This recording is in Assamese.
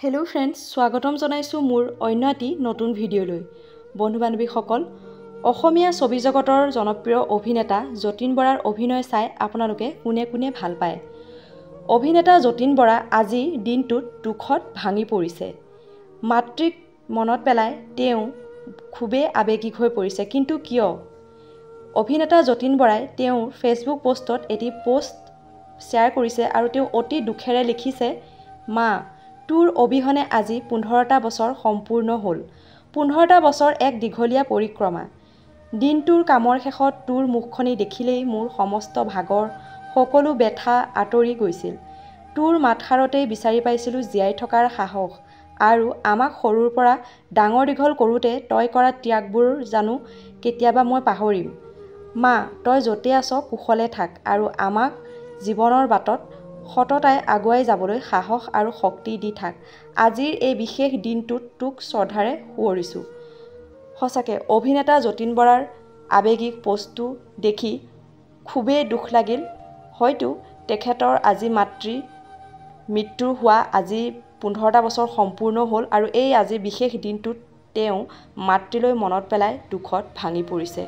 হেল্ল' ফ্ৰেণ্ডছ, স্বাগতম জনাইছোঁ মোৰ অন্য এটি নতুন ভিডিঅ'লৈ। বন্ধু বান্ধৱীসকল, অসমীয়া ছবি জগতৰ জনপ্ৰিয় অভিনেতা যতীন বৰাৰ অভিনয় চাই আপোনালোকে কোনে কোনে ভাল পায়। অভিনেতা যতীন বৰা আজি দিনটোত দুখত ভাঙি পৰিছে। মাতৃক মনত পেলাই তেওঁ খুবেই আৱেগিক হৈ পৰিছে। কিন্তু কিয়? অভিনেতা যতীন বৰাই তেওঁৰ ফেচবুক পোষ্টত এটি পোষ্ট শ্বেয়াৰ কৰিছে আৰু তেওঁ অতি দুখেৰে লিখিছে, মা, তোৰ অবিহনে আজি 15টা বছৰ সম্পূৰ্ণ হ'ল। 15টা বছৰ এক দীঘলীয়া পৰিক্ৰমা। দিনটোৰ কামৰ শেষত তোৰ মুখখনি দেখিলেই মোৰ সমস্ত ভাগৰ, সকলো ব্যথা আঁতৰি গৈছিল। তোৰ মাতষাৰতেই বিচাৰি পাইছিলোঁ জীয়াই থকাৰ সাহস আৰু আমাক সৰুৰ পৰা ডাঙৰ দীঘল কৰোঁতে তই কৰা ত্যাগবোৰ জানো কেতিয়াবা মই পাহৰিম। মা, তই য'তে আছ কুশলে থাক আৰু আমাক জীৱনৰ বাটত সততাই আগুৱাই যাবলৈ সাহস আৰু শক্তি দি থাক। আজিৰ এই বিশেষ দিনটোত তোক শ্ৰদ্ধাৰে সোঁৱৰিছোঁ। সঁচাকৈ অভিনেতা যতীন বৰাৰ আৱেগিক পোষ্টটো দেখি খুবেই দুখ লাগিল। হয়তো তেখেতৰ আজি মাতৃ মৃত্যু হোৱা আজি 15টা বছৰ সম্পূৰ্ণ হ'ল আৰু এই আজি বিশেষ দিনটোত তেওঁ মাতৃলৈ মনত পেলাই দুখত ভাঙি পৰিছে।